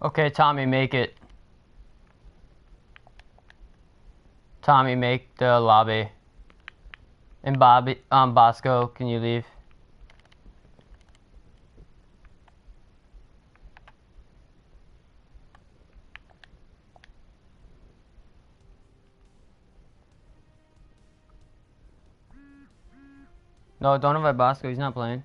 Okay, Tommy, make it. Tommy, make the lobby. And Bobby, Bosco, can you leave? No, don't invite Bosco. He's not playing.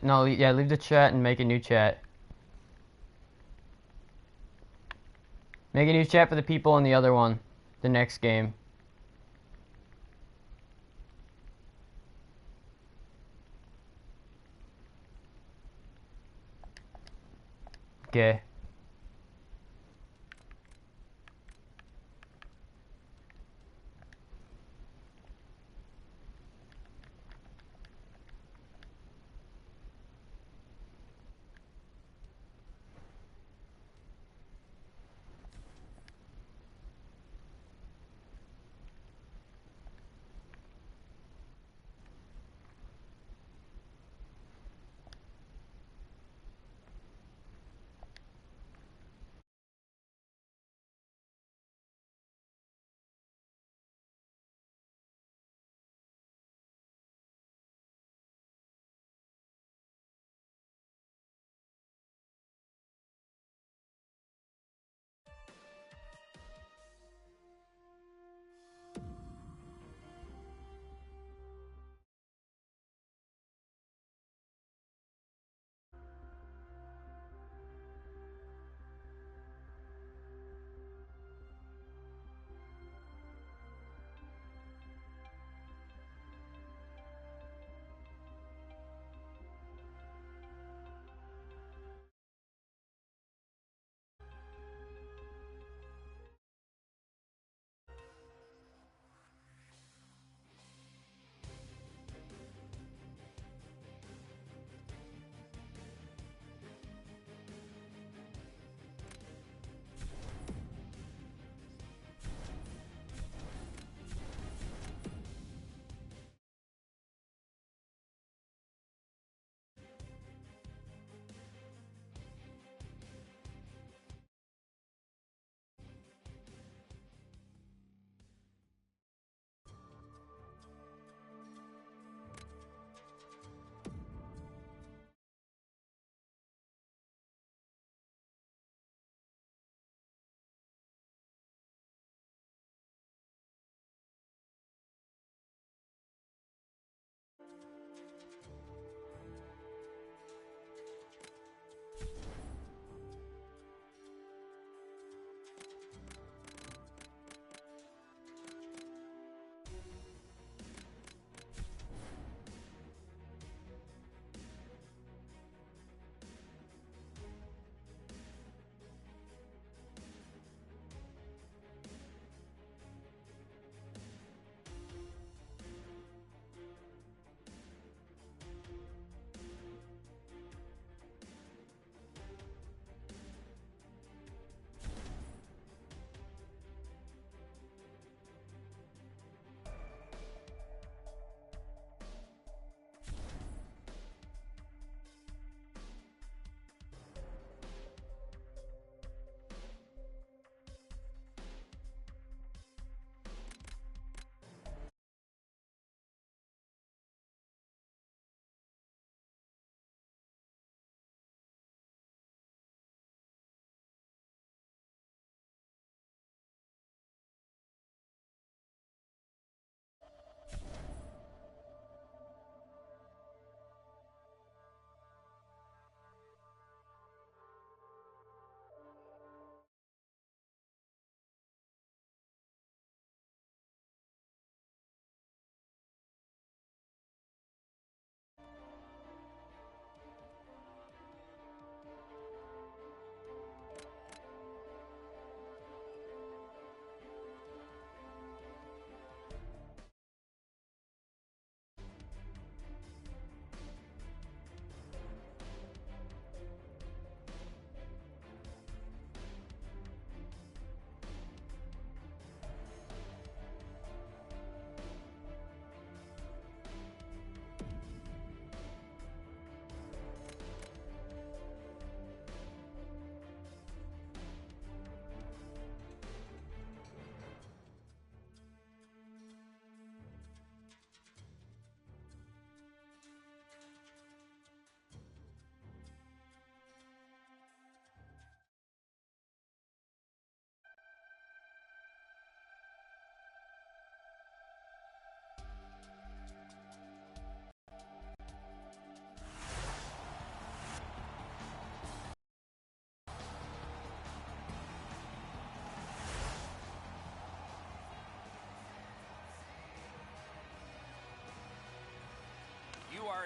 No, yeah, leave the chat and make a new chat. Make a new chat for the people in the other one. The next game. Okay.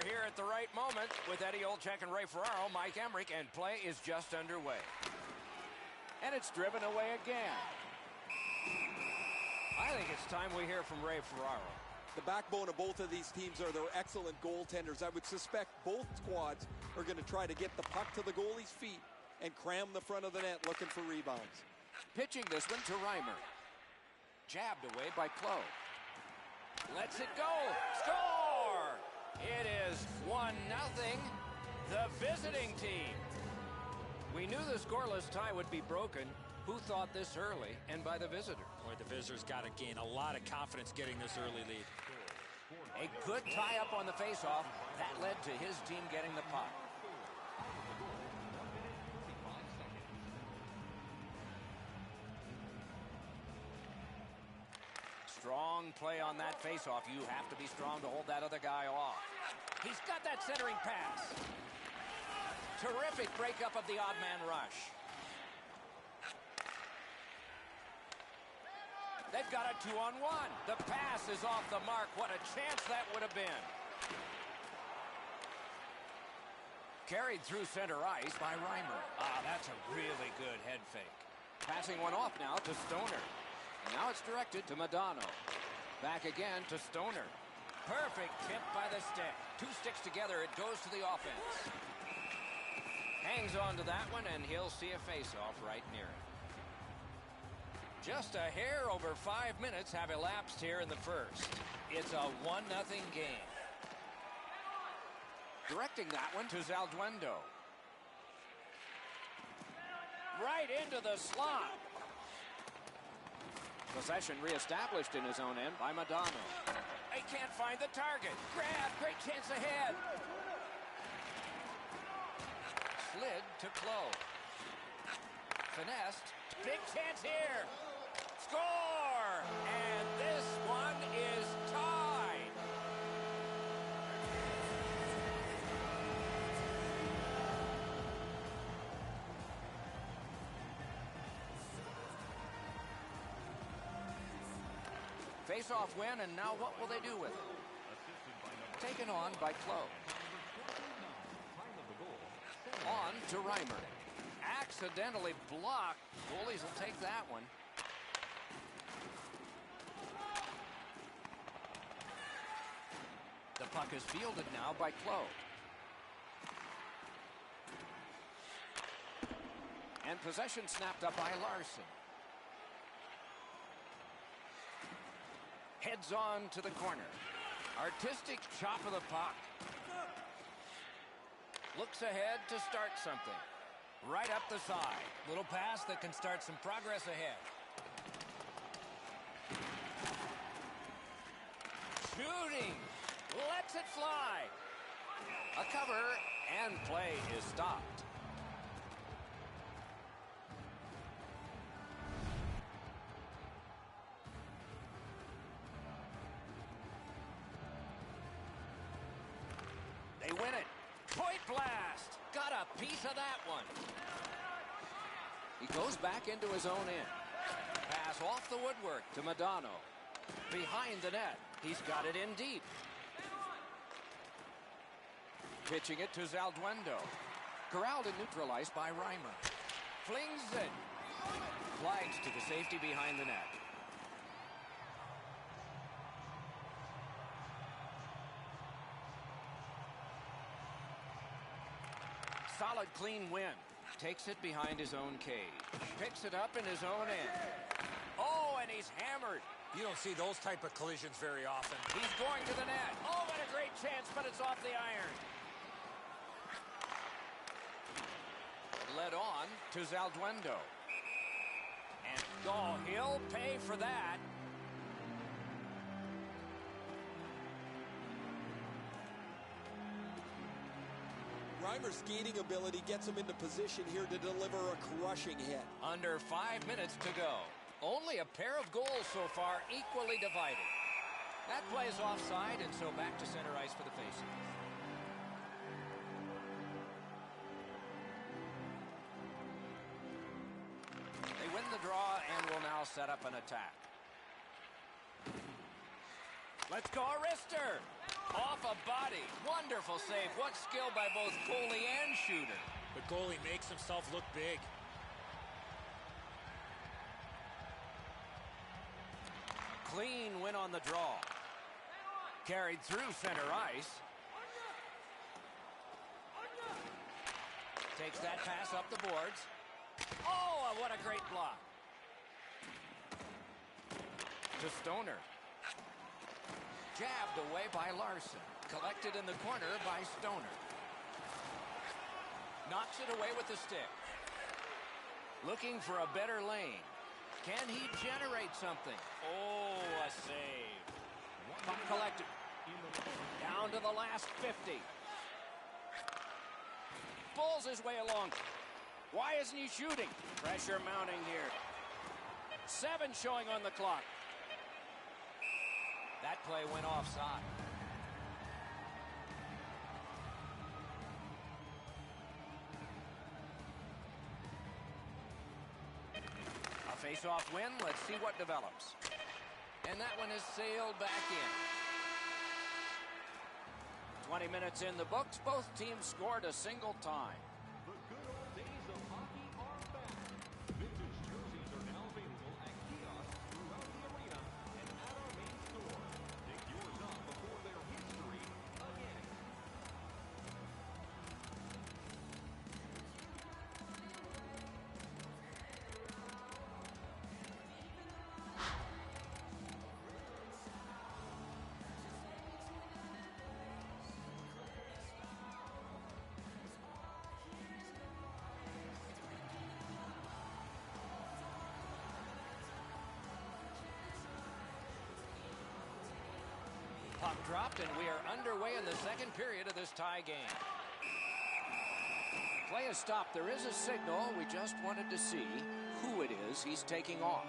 score here at the right moment with Eddie Olczyk and Ray Ferraro, Mike Emmerich, and play is just underway. And it's driven away again. I think it's time we hear from Ray Ferraro. The backbone of both of these teams are their excellent goaltenders. I would suspect both squads are going to try to get the puck to the goalie's feet and cram the front of the net looking for rebounds. Pitching this one to Reimer. Jabbed away by Clough. Lets it go. Score! It is 1-0, the visiting team. We knew the scoreless tie would be broken. Who thought this early and by the visitor? Boy, the visitors got to gain a lot of confidence getting this early lead. A good tie-up on the face-off. That led to his team getting the puck. Strong play on that face-off. You have to be strong to hold that other guy off. He's got that centering pass. Terrific breakup of the odd man rush. They've got a 2-on-1. The pass is off the mark. What a chance that would have been. Carried through center ice by Reimer. That's a really good head fake. Passing one off now to Stoner. Now it's directed to Madonna. Back again to Stoner. Perfect tip by the stick. Two sticks together, it goes to the offense. Hangs on to that one, and he'll see a face-off right near it. Just a hair over 5 minutes have elapsed here in the first. It's a 1-0 game. Directing that one to Zalduendo. Right into the slot. Possession reestablished in his own end by Madonna. He can't find the target. Grab, great chance ahead. Slid to Clough. Finessed. Big chance here. Score! And this one is tied. Face-off win, and now what will they do with it? Taken on by Clough. On to Reimer. Accidentally blocked. Goalies will take that one. The puck is fielded now by Clough. And possession snapped up by Larson. Heads on to the corner. Artistic chop of the puck. Looks ahead to start something. Right up the side. Little pass that can start some progress ahead. Shooting. Lets it fly. A cover, and play is stopped. They win it. Point blast. Got a piece of that one. He goes back into his own end. Pass off the woodwork to Madonna. Behind the net. He's got it in deep. Pitching it to Zalduendo. Corralled and neutralized by Reimer. Flings it. Flags to the safety behind the net. Solid, clean win. Takes it behind his own cage. Picks it up in his own end. Oh, and he's hammered. You don't see those type of collisions very often. He's going to the net. Oh, what a great chance, but it's off the iron. Led on to Zalduendo. And he'll pay for that. Reimer's skating ability gets him into position here to deliver a crushing hit. Under 5 minutes to go. Only a pair of goals so far, equally divided. That play is offside, and so back to center ice for the faceoff. They win the draw and will now set up an attack. Let's go, Arister. Off a body. Wonderful save. What skill by both goalie and shooter. The goalie makes himself look big. Clean win on the draw. Carried through center ice. Takes that pass up the boards. Oh, what a great block. To Stoner. Jabbed away by Larson. Collected in the corner by Stoner. Knocks it away with the stick. Looking for a better lane. Can he generate something? Oh, a save. Puck collected. Down to the last 50. Pulls his way along. Why isn't he shooting? Pressure mounting here. 7 showing on the clock. That play went offside. A face-off win. Let's see what develops. And that one is sailed back in. 20 minutes in the books. Both teams scored a single time. The good old days of hockey are back. Vintage jerseys are now available at kiosks throughout the arena and at our main store. Pick yours up before their history again. Puck dropped, and we are underway in the second period of this tie game. Play is stopped. There is a signal. We just wanted to see who it is he's taking off.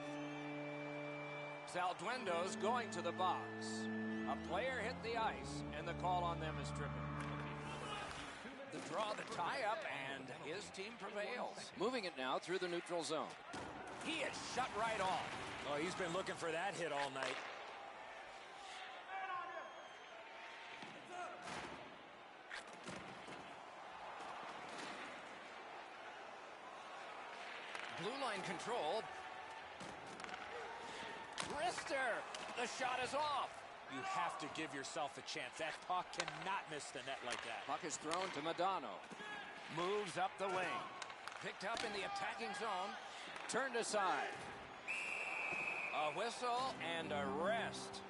Zalduendo's going to the box. A player hit the ice, and the call on them is tripping. The draw, the tie-up, and his team prevails. Moving it now through the neutral zone. He is shut right off. Oh, he's been looking for that hit all night. Blue line control. Brister. The shot is off. You have to give yourself a chance. That puck cannot miss the net like that. Puck is thrown to Madano. Moves up the wing. Picked up in the attacking zone. Turned aside. A whistle and a rest.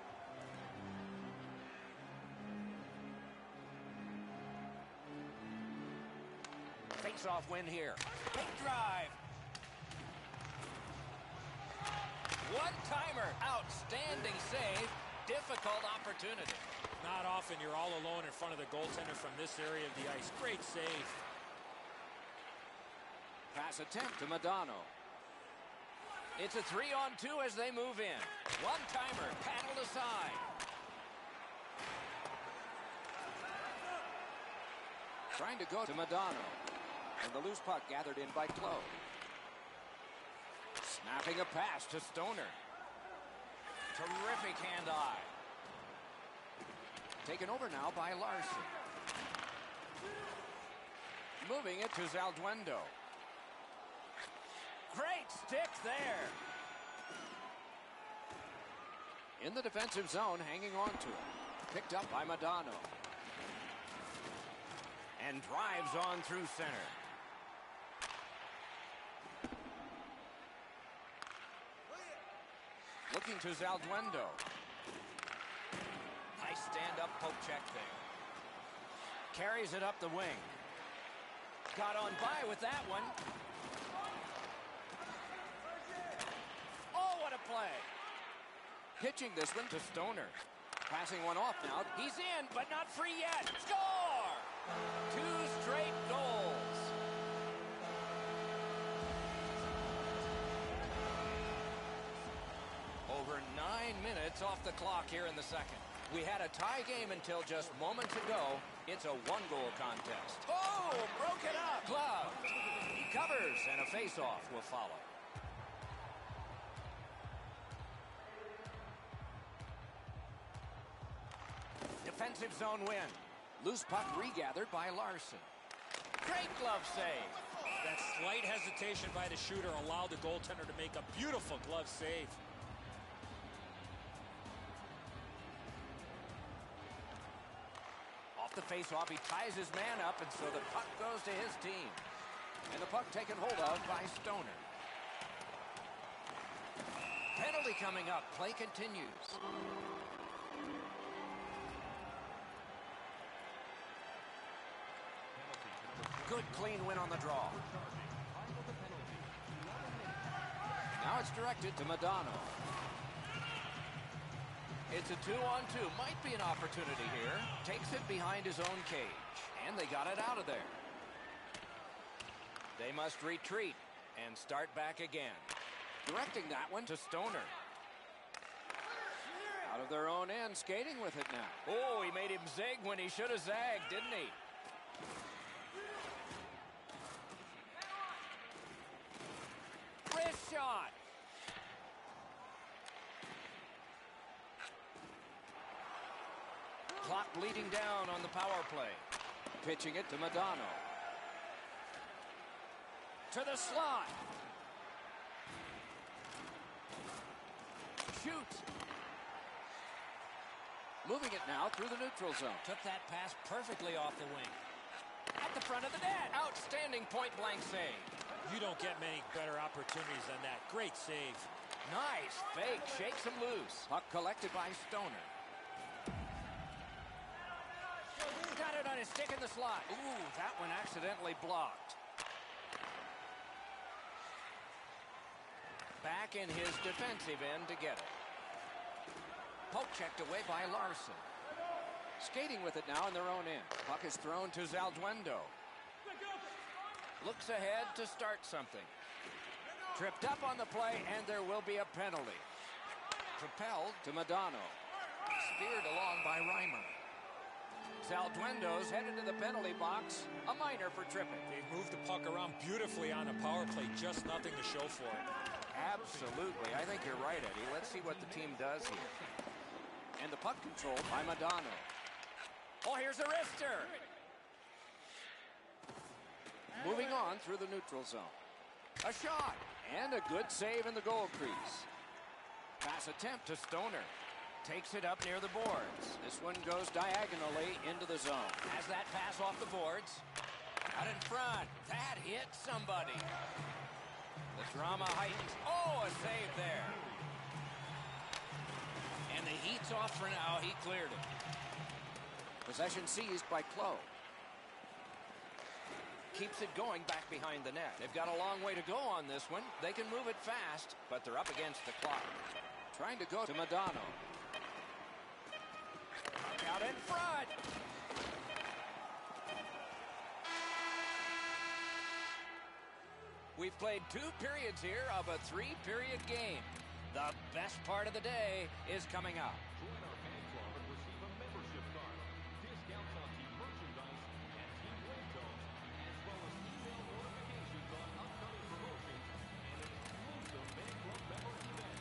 Face-off win here. Big drive. One-timer. Outstanding save. Difficult opportunity. Not often you're all alone in front of the goaltender from this area of the ice. Great save. Pass attempt to Madano. It's a 3-on-2 as they move in. One-timer. Paddled aside. Trying to go to Madano. And the loose puck gathered in by Clough. Snapping a pass to Stoner. Terrific hand-eye. Taken over now by Larson. Moving it to Zalduendo. Great stick there. In the defensive zone, hanging on to it. Picked up by Madano. And drives on through center. Looking to Zalduendo. Nice stand-up poke check there. Carries it up the wing. Got on by with that one. Oh, what a play. Pitching this one to Stoner. Passing one off now. He's in, but not free yet. Score! 2 straight goals. Over 9 minutes off the clock here in the second. We had a tie game until just moments ago. It's a 1-goal contest. Oh, broke it up. Glove. He covers, and a face-off will follow. defensive zone win. Loose puck regathered by Larson. Great glove save. That slight hesitation by the shooter allowed the goaltender to make a beautiful glove save. Off the face-off, he ties his man up, and so the puck goes to his team. And the puck taken hold of by Stoner. Penalty coming up. Play continues. Good clean win on the draw. Now it's directed to Madonna. It's a 2-on-2. Might be an opportunity here. Takes it behind his own cage. And they got it out of there. They must retreat and start back again. Directing that one to Stoner. Out of their own end, skating with it now. Oh, he made him zig when he should have zagged, didn't he? Wrist shot. Clock bleeding down on the power play. Pitching it to Madonna. To the slot. Shoots. Moving it now through the neutral zone. Took that pass perfectly off the wing. At the front of the net. Outstanding point-blank save. You don't get many better opportunities than that. Great save. Nice fake. Shakes him loose. Puck collected by Stoner. Got it on his stick in the slot. Ooh, that one accidentally blocked. Back in his defensive end to get it. Poke checked away by Larson. Skating with it now in their own end. Puck is thrown to Zalduendo. Looks ahead to start something. Tripped up on the play, and there will be a penalty. Propelled to Madonna. Steered along by Reimer. Zalduendo's headed to the penalty box. A minor for tripping. They've moved the puck around beautifully on the power play. Just nothing to show for it. Absolutely. I think you're right, Eddie. Let's see what the team does here. And the puck controlled by Madonna. Oh, here's a wrister. Moving on through the neutral zone. A shot. And a good save in the goal crease. Pass attempt to Stoner. Takes it up near the boards. This one goes diagonally into the zone. Has that pass off the boards. Out in front. That hit somebody. The drama heightens. Oh, a save there. And the heat's off for now. He cleared it. Possession seized by Clough. Keeps it going back behind the net. They've got a long way to go on this one. They can move it fast, but they're up against the clock. Trying to go to Madonna. Out in front. We've played 2 periods here of a 3-period game. The best part of the day is coming up. Join our fan club and receive a membership card, discounts on team merchandise and team ringtones, as well as email notifications on upcoming promotions and exclusive fan club member events.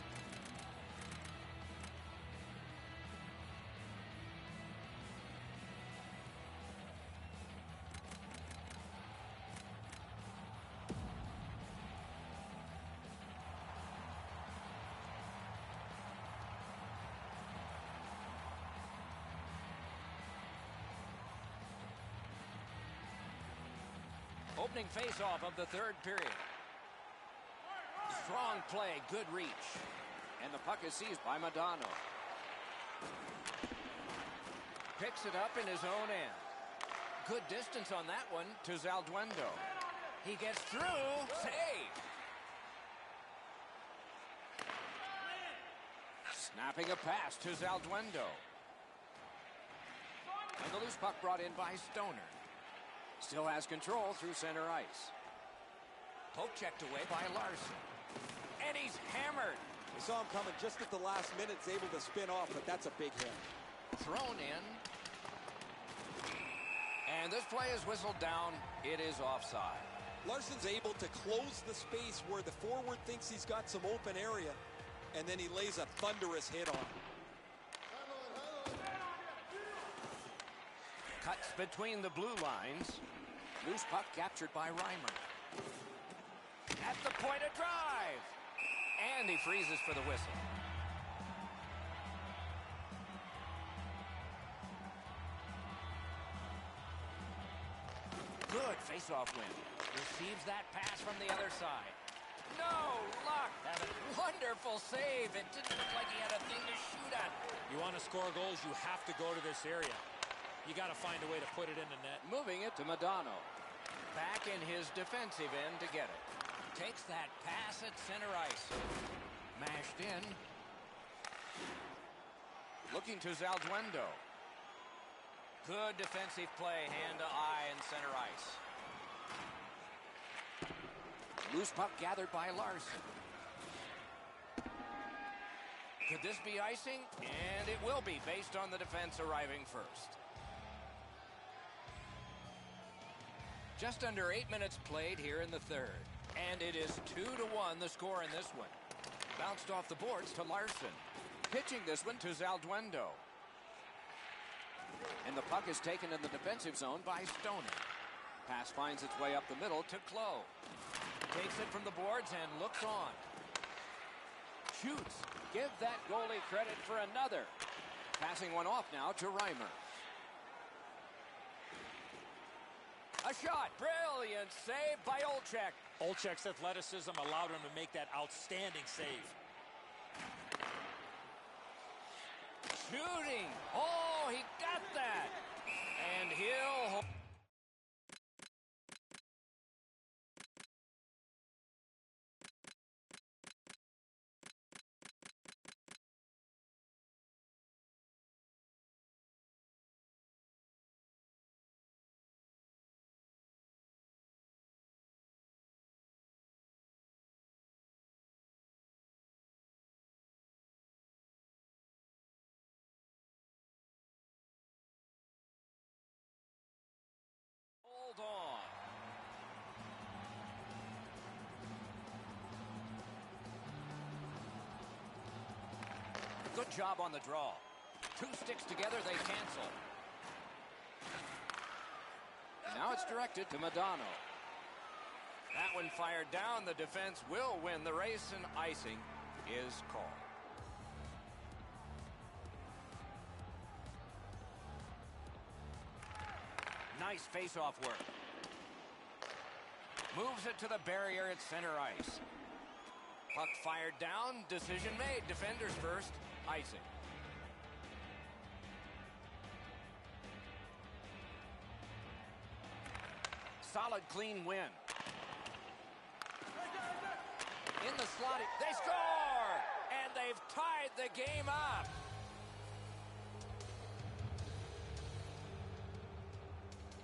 Opening face-off of the 3rd period. Strong play, good reach. And the puck is seized by Madonna. Picks it up in his own end. Good distance on that one to Zalduendo. He gets through. Save. Snapping a pass to Zalduendo. And the loose puck brought in by Stoner. Still has control through center ice. Poke checked away by Larson. And he's hammered. We saw him coming just at the last minute. He's able to spin off, but that's a big hit. Thrown in. And this play is whistled down. It is offside. Larson's able to close the space where the forward thinks he's got some open area, and then he lays a thunderous hit on. Cuts between the blue lines. Loose puck captured by Reimer. At the point of drive. And he freezes for the whistle. Good face-off win. Receives that pass from the other side. No luck. That a wonderful save. It didn't look like he had a thing to shoot at. You want to score goals, you have to go to this area. You got to find a way to put it in the net. Moving it to Madano. Back in his defensive end to get it. Takes that pass at center ice. Mashed in. Looking to Zalduendo. Good defensive play, hand to eye in center ice. Loose puck gathered by Larson. Could this be icing? And it will be, based on the defense arriving first. Just under 8 minutes played here in the third. And it is 2-1 the score in this one. Bounced off the boards to Larson. Pitching this one to Zalduendo. And the puck is taken in the defensive zone by Stoner. Pass finds its way up the middle to Clough. Takes it from the boards and looks on. Shoots. Give that goalie credit for another. Passing one off now to Reimer. A shot. Brilliant save by Olczyk. Olczyk's athleticism allowed him to make that outstanding save. Shooting. Oh, he got that. And he'll... Hold on. Good job on the draw. Two sticks together, they cancel. Now it's directed to Madano. That one fired down. The defense will win the race, and icing is called. Nice face-off work. Moves it to the barrier at center ice. Puck fired down. Decision made. Defenders first. Icing. Solid, clean win. In the slot. They score! And they've tied the game up.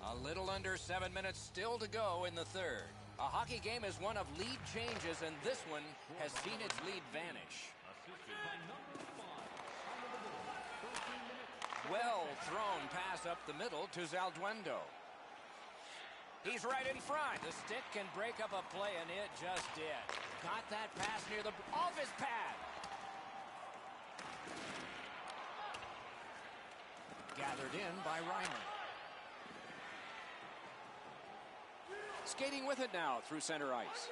A little under 7 minutes still to go in the third. A hockey game is one of lead changes, and this one has seen its lead vanish. Well thrown pass up the middle to Zalduendo. He's right in front. The stick can break up a play, and it just did. Got that pass near the... off his pad. Gathered in by Reimer. Skating with it now through center ice.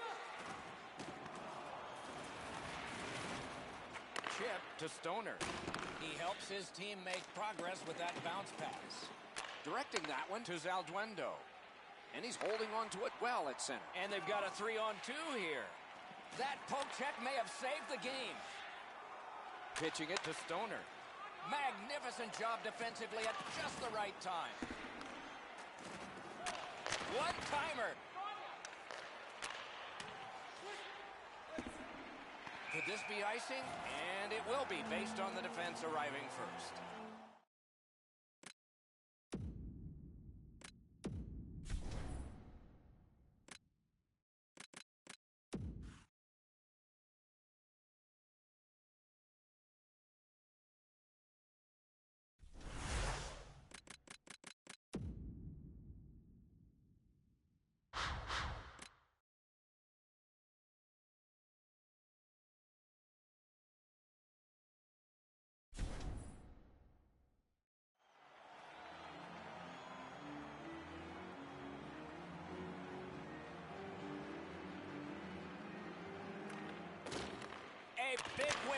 Chip to Stoner. He helps his team make progress with that bounce pass. Directing that one to Zalduendo. And he's holding on to it well at center. And they've got a 3-on-2 here. That poke check may have saved the game. Pitching it to Stoner. Magnificent job defensively at just the right time. One-timer. Could this be icing? And it will be, based on the defense arriving first.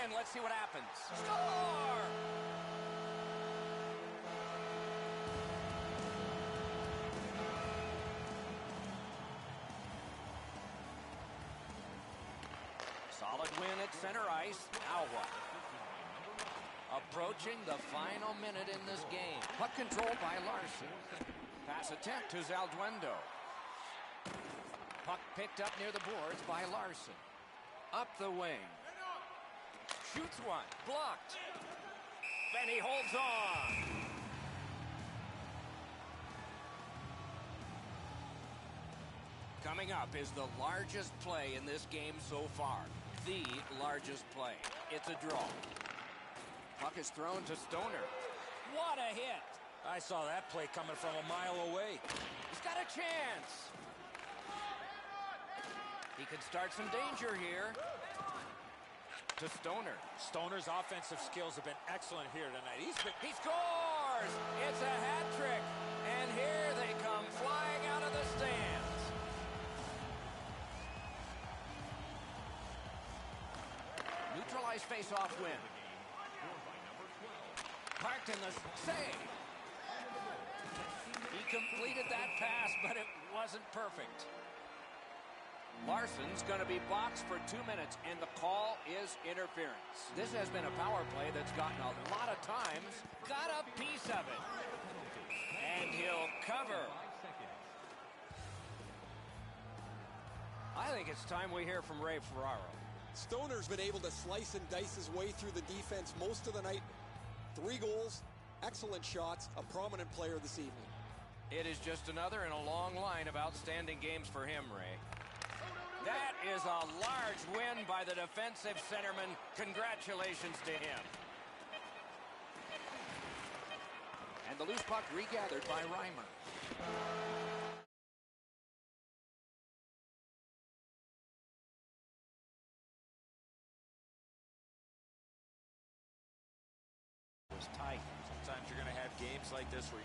in. Let's see what happens. Score! Solid win at center ice. Now what? Approaching the final minute in this game. Puck controlled by Larson. Pass attempt to Zalduendo. Puck picked up near the boards by Larson. Up the wing. Shoots one. Blocked. And he holds on. Coming up is the largest play in this game so far. The largest play. It's a draw. Puck is thrown to Stoner. What a hit. I saw that play coming from a mile away. He's got a chance. He could start some danger here. To Stoner. Stoner's offensive skills have been excellent here tonight. He scores! It's a hat trick. And here they come flying out of the stands. Neutralized face-off win. Parked in the save. He completed that pass, but it wasn't perfect. Larson's going to be boxed for 2 minutes, and the call is interference. This has been a power play that's gotten a lot of times. Got a piece of it. And he'll cover. I think it's time we hear from Ray Ferraro. Stoner's been able to slice and dice his way through the defense most of the night. 3 goals, excellent shots, a prominent player this evening. It is just another in a long line of outstanding games for him, Ray. That is a large win by the defensive centerman. Congratulations to him. And the loose puck regathered by Reimer. Was tight. Sometimes you're going to have games like this where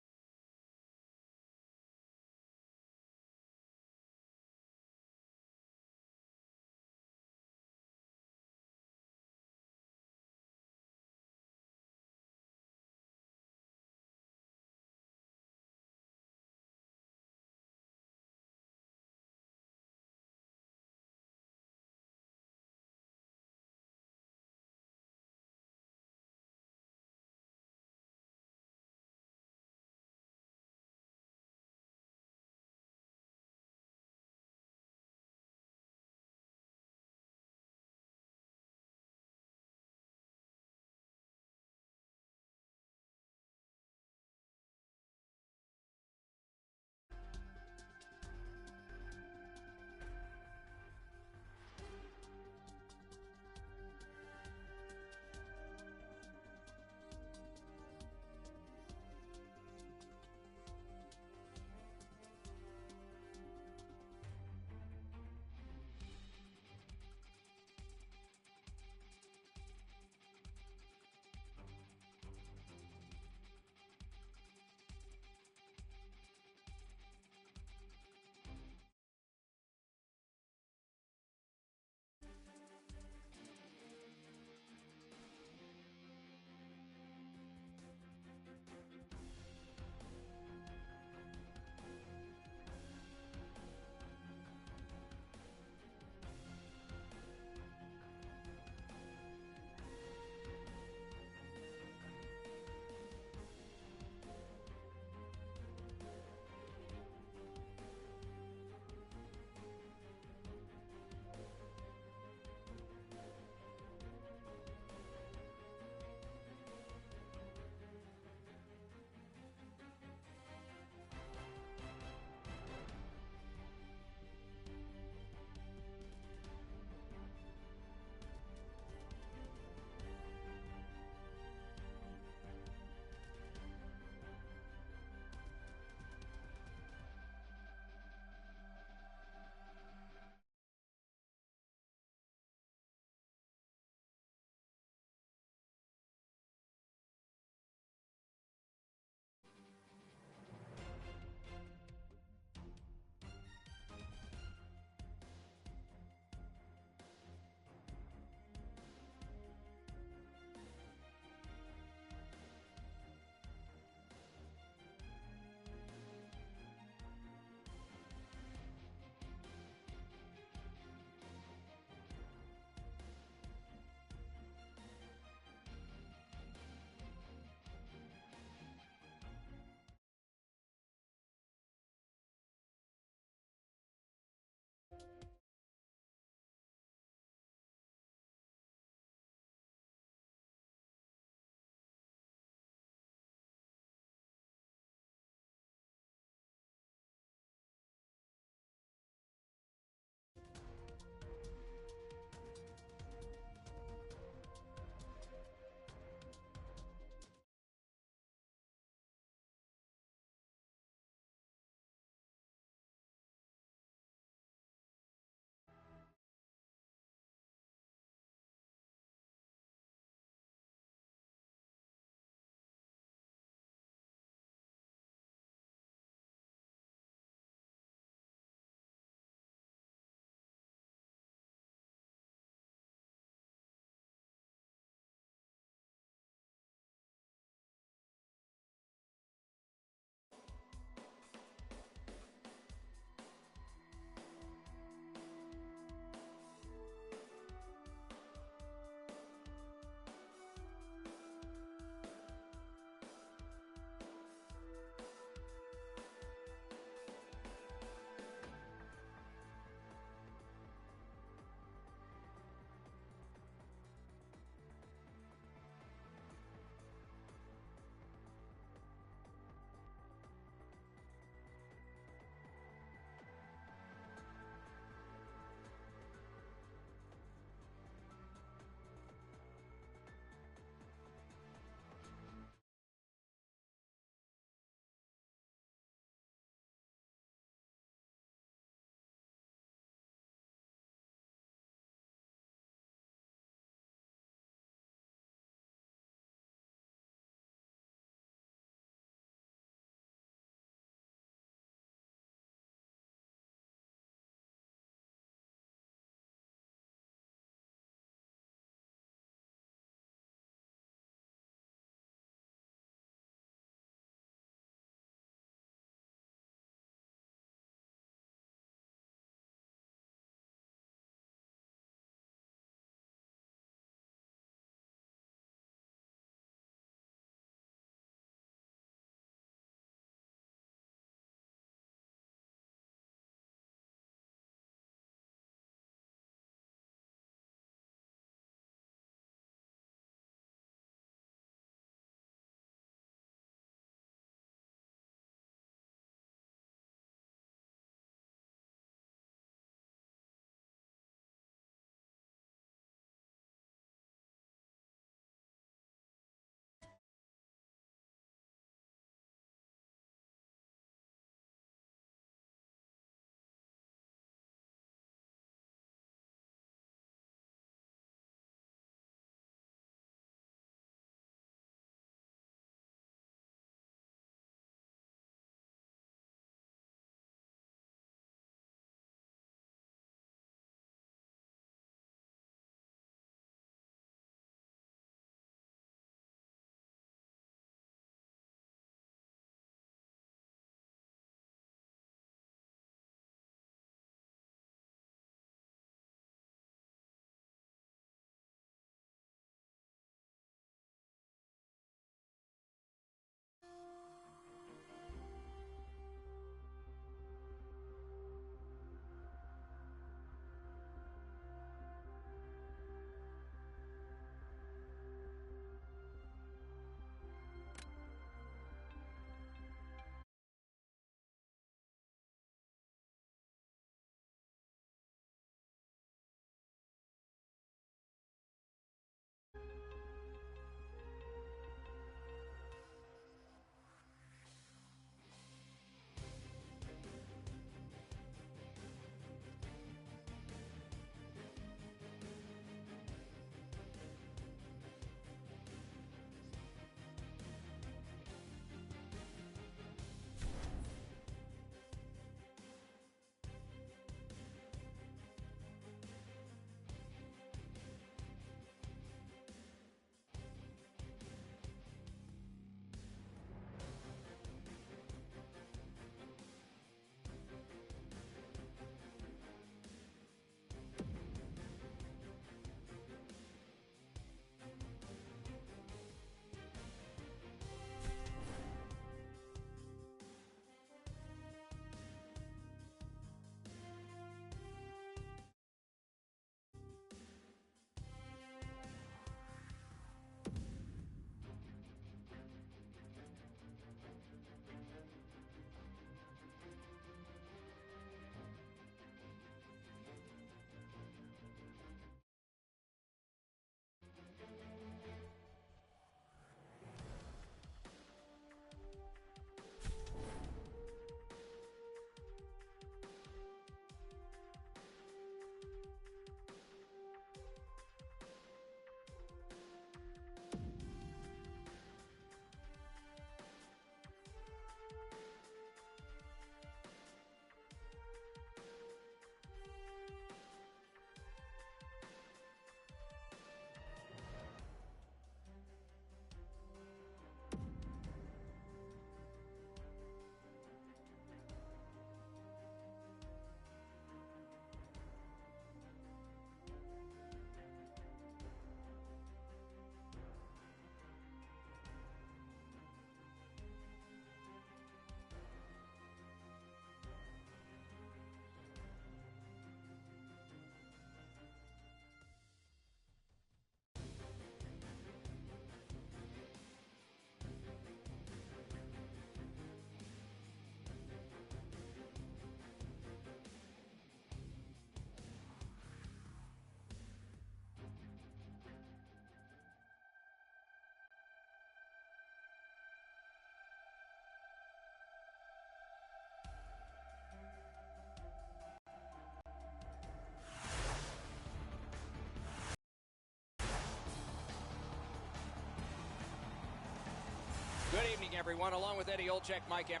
evening, everyone. Along with Eddie Olczyk, Mike Em.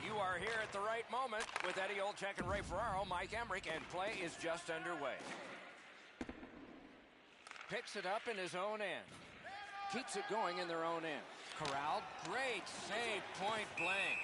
You are here at the right moment with Eddie Olczyk and Ray Ferraro, Mike Emrick, and play is just underway. Picks it up in his own end. Keeps it going in their own end. Corralled. Great save, point blank.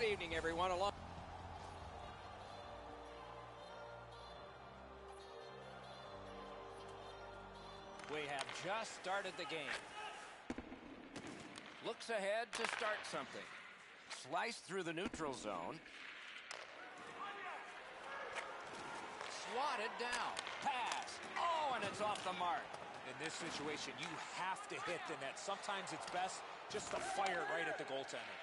Good evening, everyone. We have just started the game. Looks ahead to start something. Slice through the neutral zone. Swatted down. Pass. Oh, and it's off the mark. In this situation, you have to hit the net. Sometimes it's best just to fire right at the goaltender.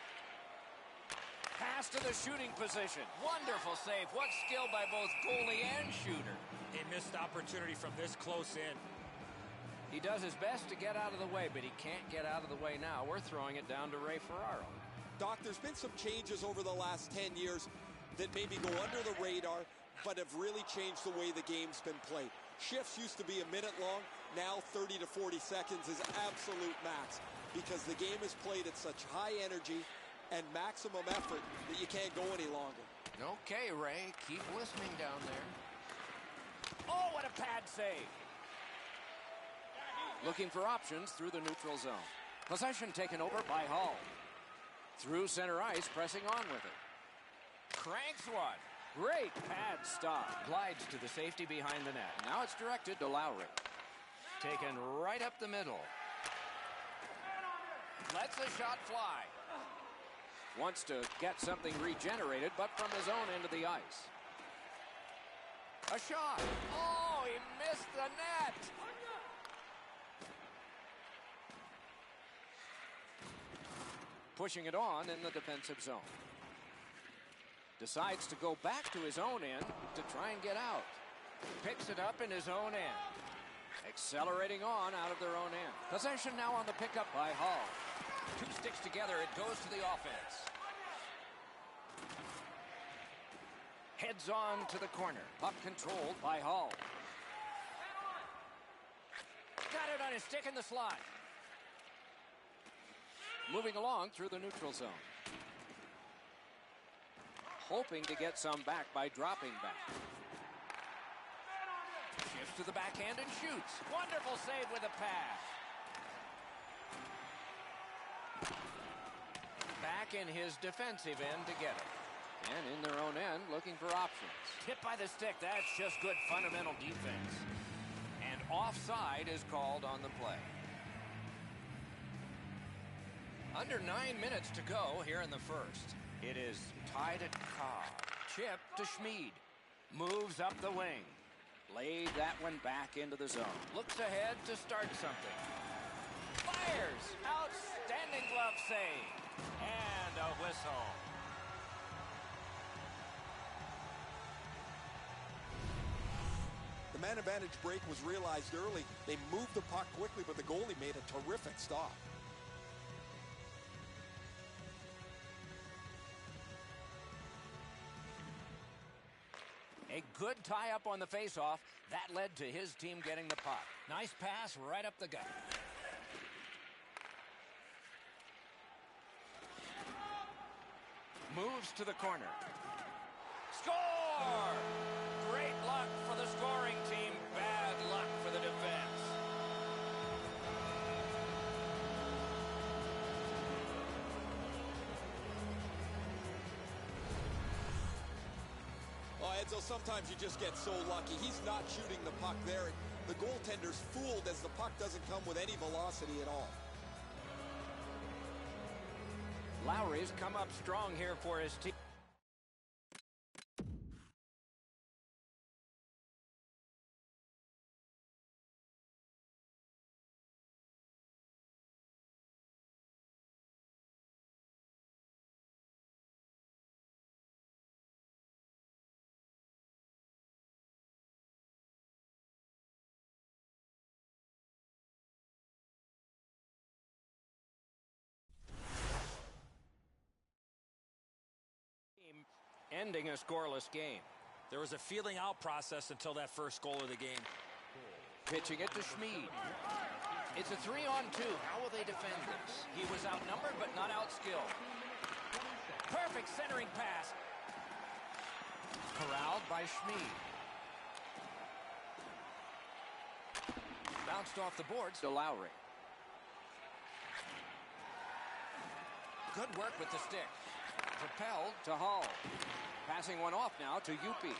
Pass to the shooting position. Wonderful save. What skill by both goalie and shooter. A missed opportunity from this close in. He does his best to get out of the way, but he can't get out of the way now. We're throwing it down to Ray Ferraro. Doc, there's been some changes over the last 10 years that maybe go under the radar, but have really changed the way the game's been played. Shifts used to be a minute long. Now 30 to 40 seconds is absolute max because the game is played at such high energy and maximum effort that you can't go any longer. Okay, Ray, keep listening down there. Oh, what a pad save. Looking for options through the neutral zone. Possession taken over by Hall. Through center ice, pressing on with it. Cranks one. Great pad stop. Glides to the safety behind the net. Now it's directed to Lowry. Taken right up the middle. Lets the shot fly. Wants to get something regenerated, but from his own end of the ice. A shot. Oh, he missed the net. Pushing it on in the defensive zone. Decides to go back to his own end to try and get out. Picks it up in his own end. Accelerating on out of their own end. Possession now on the pickup by Hall. Two sticks together, it goes to the offense. Heads on to the corner. Puck controlled by Hall. Got it on his stick in the slot. Moving along through the neutral zone. Hoping to get some back by dropping back. Shifts to the backhand and shoots. Wonderful save with a pass. Back in his defensive end to get it. And in their own end, looking for options. Hit by the stick. That's just good fundamental defense. And offside is called on the play. Under 9 minutes to go here in the first. It is tied at Cobb. Chip to Schmid. Moves up the wing. Laid that one back into the zone. Looks ahead to start something. Fires. Outstanding glove save. And a whistle. The man advantage break was realized early. They moved the puck quickly, but the goalie made a terrific stop. A good tie-up on the face-off. That led to his team getting the puck. Nice pass right up the gut. Moves to the corner. Score! Great luck for the scoring team. Bad luck for the defense. Oh, Edzo, sometimes you just get so lucky. He's not shooting the puck there. The goaltender's fooled as the puck doesn't come with any velocity at all. Lowry's come up strong here for his team. Ending a scoreless game. There was a feeling out process until that first goal of the game. Pitching it to Schmid. It's a 3-on-2. How will they defend this? He was outnumbered but not outskilled. Perfect centering pass. Corralled by Schmid. Bounced off the boards to Lowry. Good work with the stick. propelled to Hull. Passing one off now to Yupi.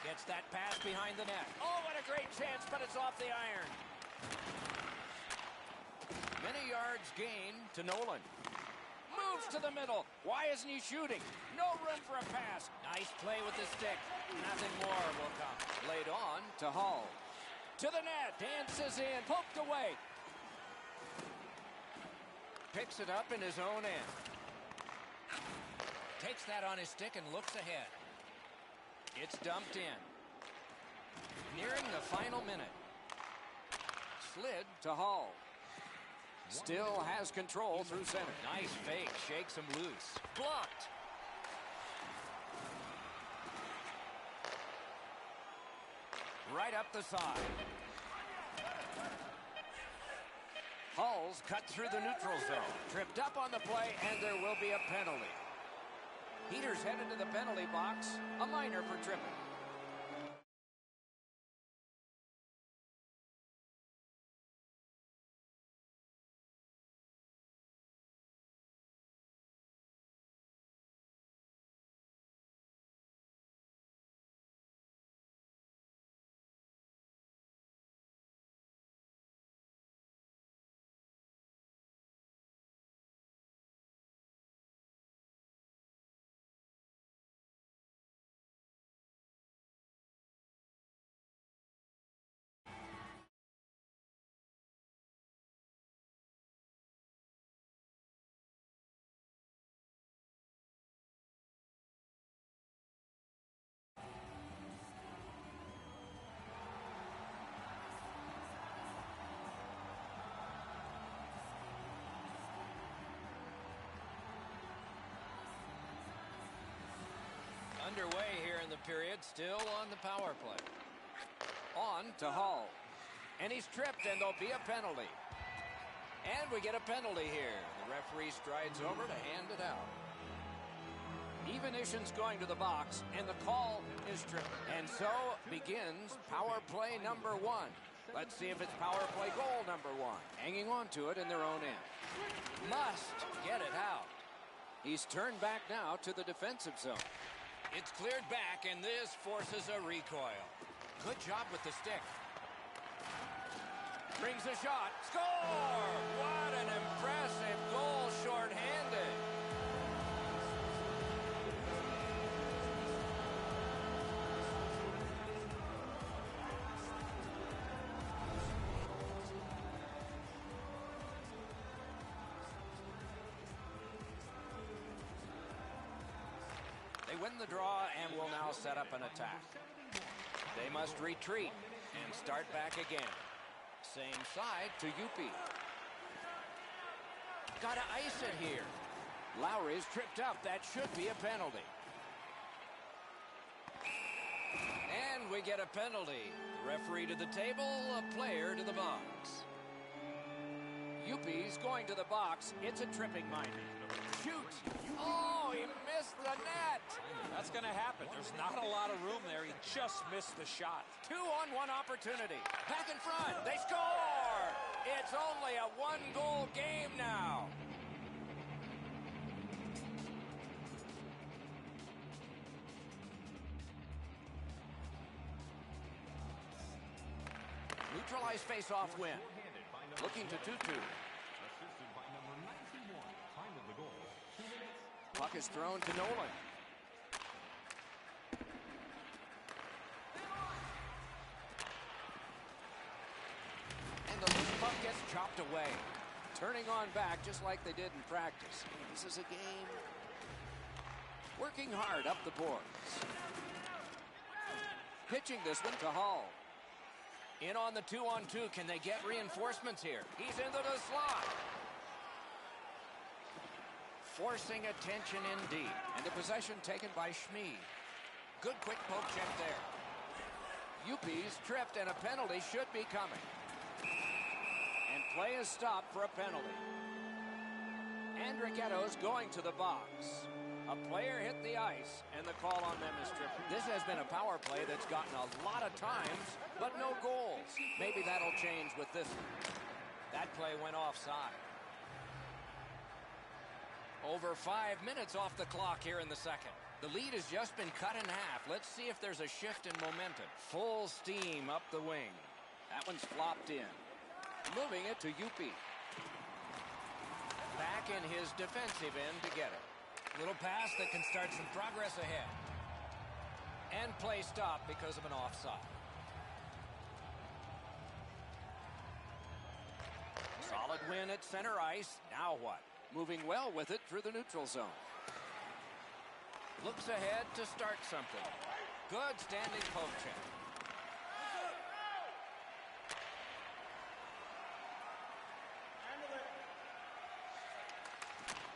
Gets that pass behind the net. Oh, what a great chance, but it's off the iron. Many yards gained to Nolan. Moves to the middle. Why isn't he shooting? No room for a pass. Nice play with the stick. Nothing more will come. Laid on to Hull. To the net. Dances in. Poked away. Picks it up in his own end. Takes that on his stick and looks ahead. It's dumped in. Nearing the final minute. Slid to Hull. Still has control through center. Nice fake. Shakes him loose. Blocked. Right up the side. Hull's cut through the neutral zone. Tripped up on the play, and there will be a penalty. Heaters headed to the penalty box. A minor for tripping. Underway here in the period, still on the power play. On to Hull. And he's tripped, and there'll be a penalty. And we get a penalty here. The referee strides over to hand it out. Evenition's going to the box, and the call is tripping. And so begins power play number 1. Let's see if it's power play goal number 1. Hanging on to it in their own end. Must get it out. He's turned back now to the defensive zone. It's cleared back, and this forces a recoil. Good job with the stick. Brings a shot. Score! What an impressive goal shorthanded. They win the draw and will now set up an attack. They must retreat and start back again. Same side to Yupi. Gotta ice it here. Lowry's tripped up. That should be a penalty. And we get a penalty. The referee to the table, a player to the box. Yupi's going to the box. It's a tripping minor. Shoot! Oh, he missed the net. That's going to happen. There's not a lot of room there. He just missed the shot. 2-on-1 opportunity. Back in front. They score! It's only a one-goal game now. Neutralized face-off win. Looking to 2-2. Assisted by number 91. Time of the goal, 2 minutes. Puck is thrown to Nolan. And the loose puck gets chopped away. Turning on back just like they did in practice. This is a game. Working hard up the boards. Pitching this one to Hull. In on the 2-on-2. Can they get reinforcements here? He's into the slot. Forcing attention indeed. And the possession taken by Schmid. Good quick poke check there. Yupi's tripped, and a penalty should be coming. And play is stopped for a penalty. Andrighetto's going to the box. A player hit the ice, and the call on them is tripping. This has been a power play that's gotten a lot of times, but no goals. Maybe that'll change with this one. That play went offside. Over 5 minutes off the clock here in the second. The lead has just been cut in half. Let's see if there's a shift in momentum. Full steam up the wing. That one's flopped in. Moving it to Yupi. Back in his defensive end to get it. Little pass that can start some progress ahead. And play stopped because of an offside. Solid win at center ice. Now what? Moving well with it through the neutral zone. Looks ahead to start something. Good standing poke check.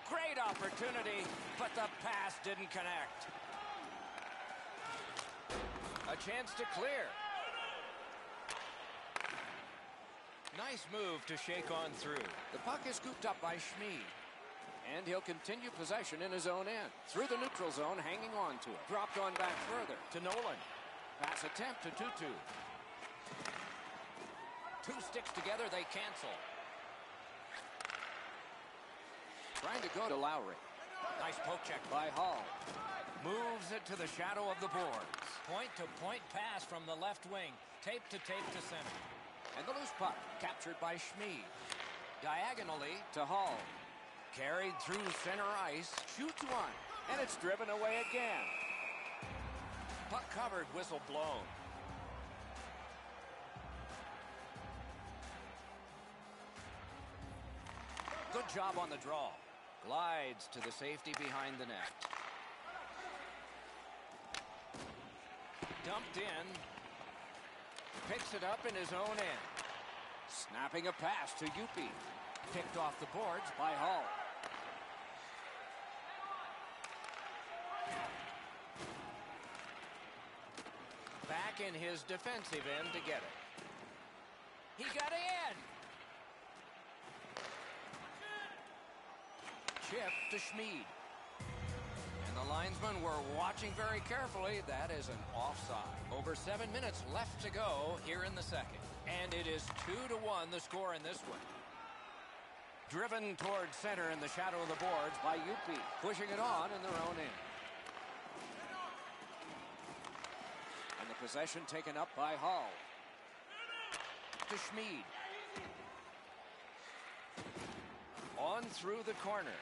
Great opportunity, but the pass didn't connect. A chance to clear. Nice move to shake on through. The puck is scooped up by Schmid. And he'll continue possession in his own end. Through the neutral zone, hanging on to it. Dropped on back further to Nolan. Pass attempt to Tutu. Two sticks together, they cancel. Trying to go to Lowry. Nice poke check by Hall. Moves it to the shadow of the boards. Point-to-point pass from the left wing. Tape to center. And the loose puck captured by Schmid. Diagonally to Hall. Carried through center ice. Shoots one. And it's driven away again. Puck covered, whistle blown. Good job on the draw. Glides to the safety behind the net. Dumped in. Picks it up in his own end. Snapping a pass to Yupi. Picked off the boards by Hall. Back in his defensive end to get it. He got in! Chip to Schmid. And the linesmen were watching very carefully. That is an offside. Over 7 minutes left to go here in the second. And it is 2-1 the score in this one. Driven toward center in the shadow of the boards by Yupi. Pushing it on in their own end. And the possession taken up by Hall. To Schmid. On through the corner.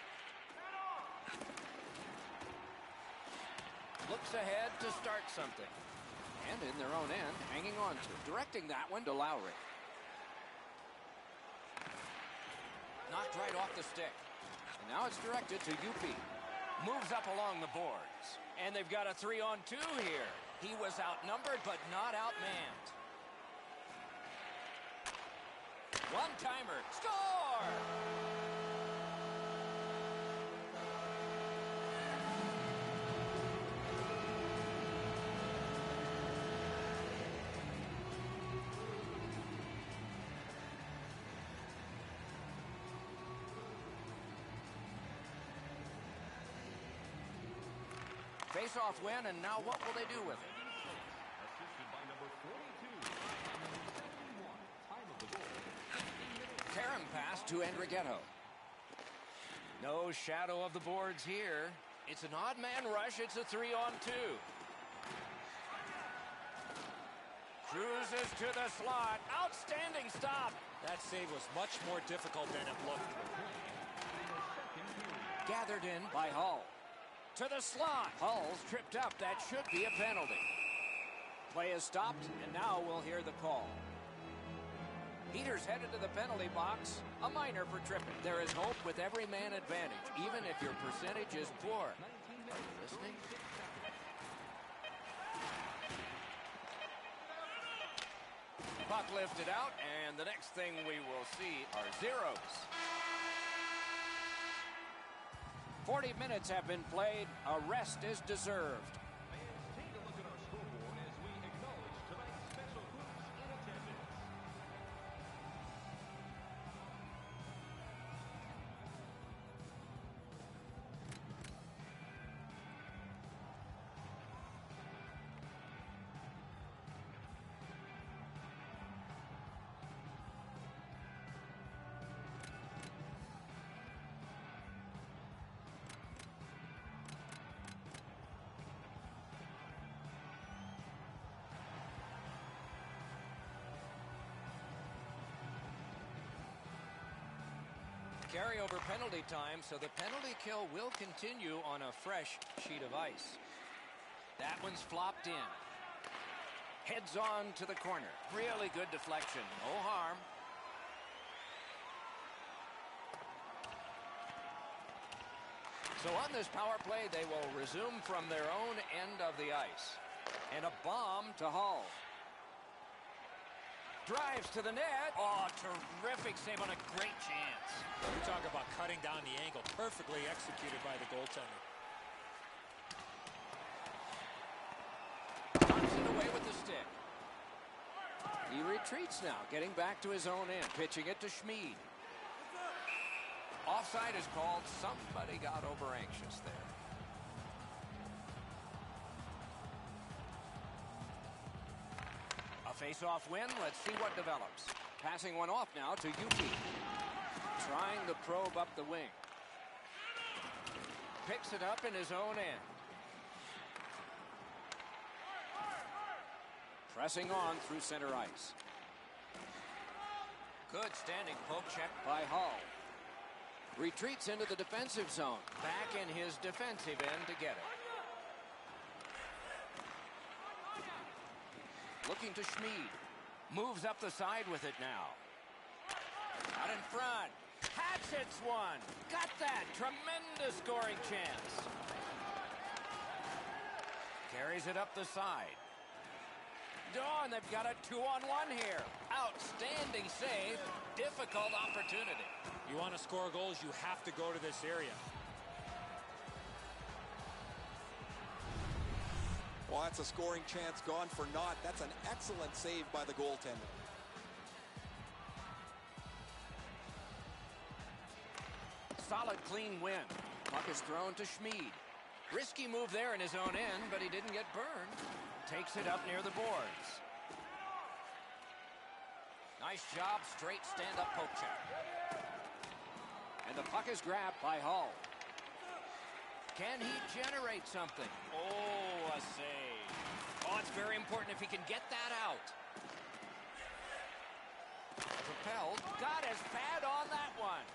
Looks ahead to start something. And in their own end, hanging on to. Directing that one to Lowry. Knocked right off the stick. And now it's directed to Yupi. Moves up along the boards. And they've got a 3-on-2 here. He was outnumbered, but not outmanned. One-timer. Score! Face-off win, and now what will they do with it? Assisted by number 42. 71. Time of the goal. Karen pass to Andrighetto. No shadow of the boards here. It's an odd man rush. It's a 3-on-2. Cruises to the slot. Outstanding stop. That save was much more difficult than it looked. Gathered in by Hall. To the slot. Hull's tripped up. That should be a penalty. Play is stopped, and now we'll hear the call. Peter's headed to the penalty box. A minor for tripping. There is hope with every man advantage, even if your percentage is poor. Are you listening? Puck lifted out, and the next thing we will see are zeros. 40 minutes have been played. A rest is deserved. Fans, take a look at our scoreboard as we acknowledge tonight's special groups in attendance. Carryover penalty time, so the penalty kill will continue on a fresh sheet of ice. That one's flopped in. Heads on to the corner. Really good deflection. No harm. So on this power play, they will resume from their own end of the ice. And a bomb to Hull. Drives to the net. Oh, terrific save on a great chance. You talk about cutting down the angle. Perfectly executed by the goaltender. Knocks it away with the stick. He retreats now, getting back to his own end. Pitching it to Schmid. Offside is called. Somebody got over anxious there. A face-off win. Let's see what develops. Passing one off now to UP. Trying to probe up the wing. Picks it up in his own end. Pressing on through center ice. Good standing poke check by Hull. Retreats into the defensive zone. Back in his defensive end to get it. Looking to Schmid. Moves up the side with it now. Out in front. Hatchets one. Got that. Tremendous scoring chance. Carries it up the side. And they've got a 2-on-1 here. Outstanding save. Difficult opportunity. You want to score goals, you have to go to this area. Well, that's a scoring chance gone for naught. That's an excellent save by the goaltender. Solid, clean win. Puck is thrown to Schmid. Risky move there in his own end, but he didn't get burned. Takes it up near the boards. Nice job, straight stand-up poke check. And the puck is grabbed by Hull. Can he generate something? Oh, a save. Oh, it's very important if he can get that out. Propelled. Got his pad on that one.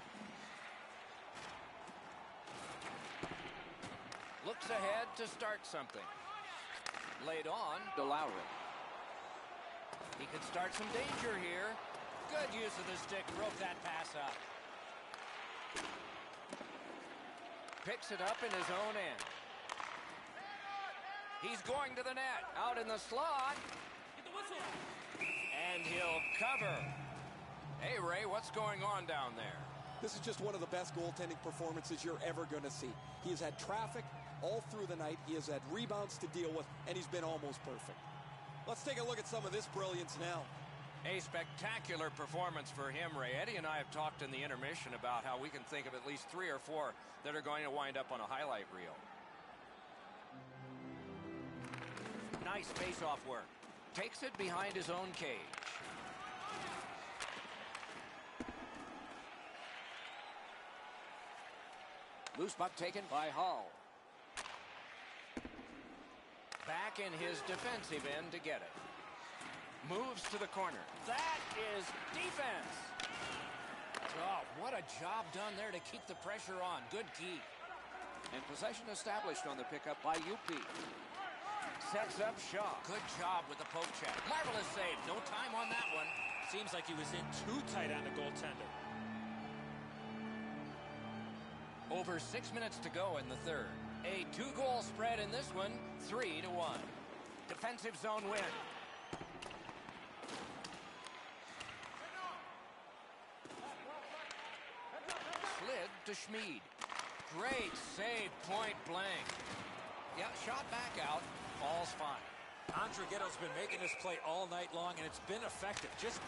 Looks ahead to start something. Laid on to Lowry. He could start some danger here. Good use of the stick. Broke that pass up. Picks it up in his own end. He's going to the net. Out in the slot. And he'll cover. Hey, Ray, what's going on down there? This is just one of the best goaltending performances you're ever going to see. He has had traffic all through the night. He has had rebounds to deal with, and he's been almost perfect. Let's take a look at some of this brilliance now. A spectacular performance for him, Ray. Eddie and I have talked in the intermission about how we can think of at least 3 or 4 that are going to wind up on a highlight reel. Nice face-off work. Takes it behind his own cage. Loose puck taken by Hull. Back in his defensive end to get it. Moves to the corner. That is defense. Oh, what a job done there to keep the pressure on. Good key. And possession established on the pickup by UP. Sets up Shaw. Good job with the poke check. Marvelous save. No time on that one. Seems like he was in too tight on the goaltender. Over 6 minutes to go in the third. A 2-goal spread in this one, 3-1. Defensive zone win. Slid to Schmid. Great save, point blank. Yeah, shot back out. All's fine. Andrighetto's been making this play all night long, and it's been effective. Just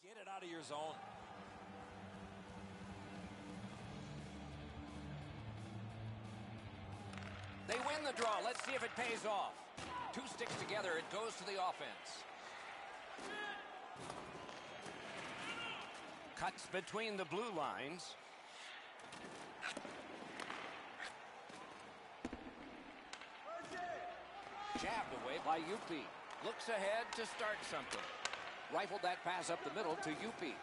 get it out of your zone. win the draw. Let's see if it pays off. Two sticks together, it goes to the offense. Cuts between the blue lines. Jabbed away by Yupi. Looks ahead to start something. Rifled that pass up the middle to Yupi.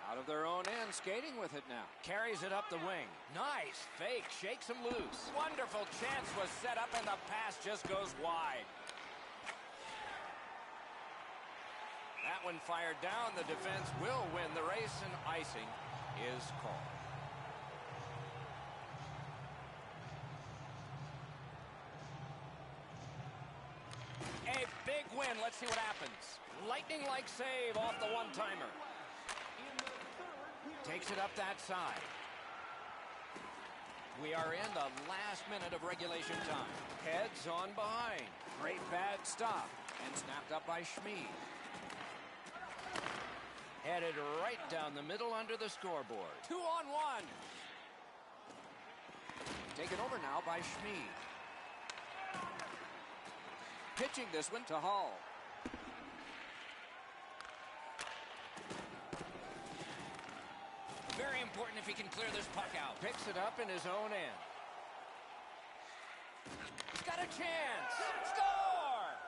Out of their own end, skating with it now. Carries it up the wing. Nice fake, shakes him loose. Wonderful chance was set up and the pass just goes wide. That one fired down. The defense will win the race and icing is called. A big win. Let's see what happens. Lightning-like save off the one-timer. Takes it up that side. We are in the last minute of regulation time. Heads on behind. Great bad stop. And snapped up by Schmid. Headed right down the middle under the scoreboard. 2-on-1. Taken over now by Schmid. Pitching this one to Hall. Very important if he can clear this puck out. Picks it up in his own end. He's got a chance. Score!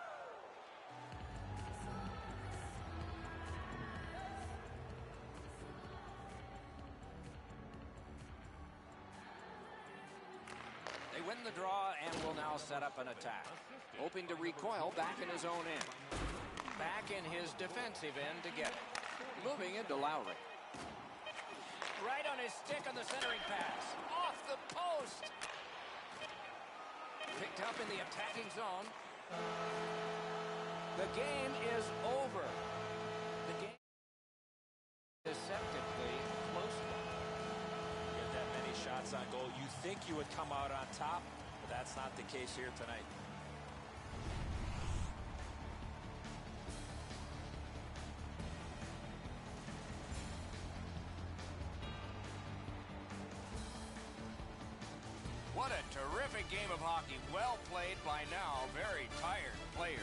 They win the draw and will now set up an attack. Hoping to recoil back in his own end. Back in his defensive end to get it. Moving into Lowry. Right on his stick on the centering pass. Off the post. Picked up in the attacking zone. The game is over. The game is deceptively close. You get that many shots on goal, you think you would come out on top, but that's not the case here tonight. What a terrific game of hockey. Well played by now very tired players.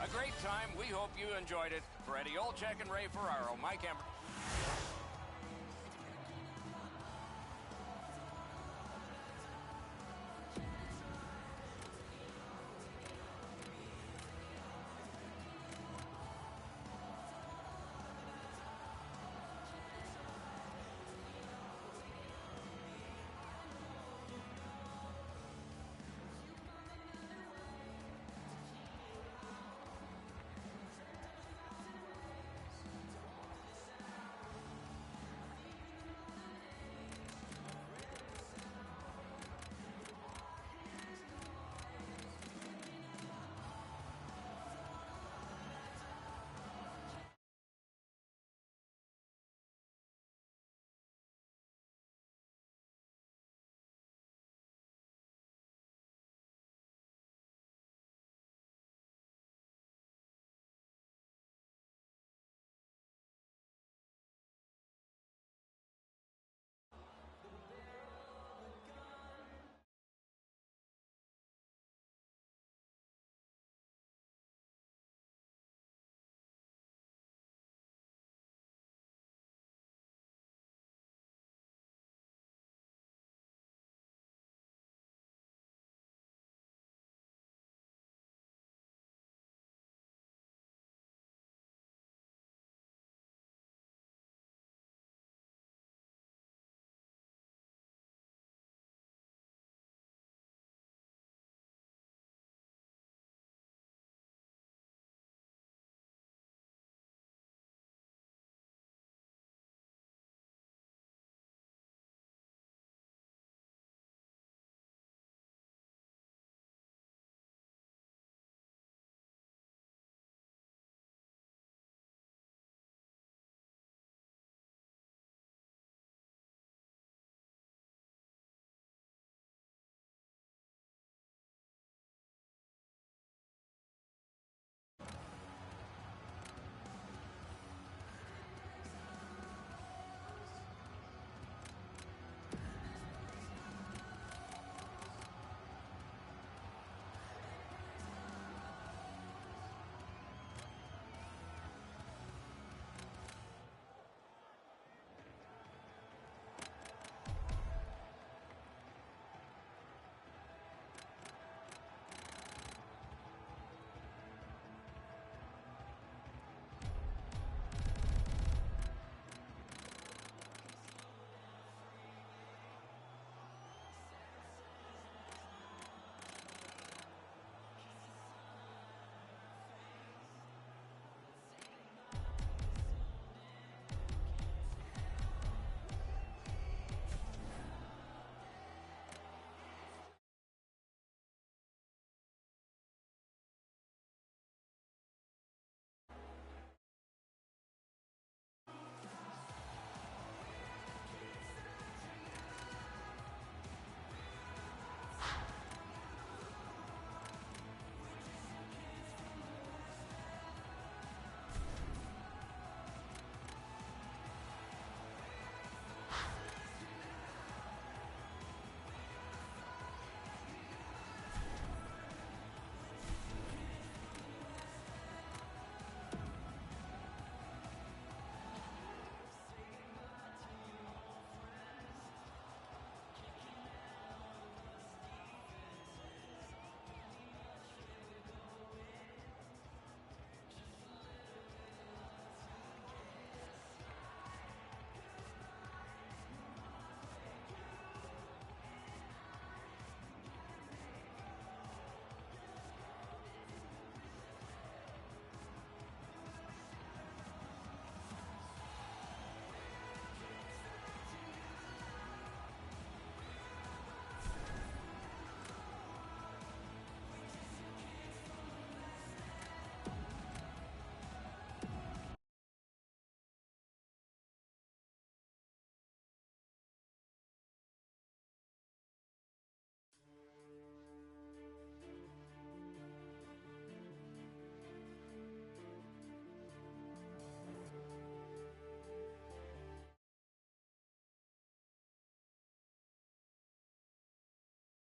A great time. We hope you enjoyed it. For Eddie Olczyk and Ray Ferraro, Mike Emmer.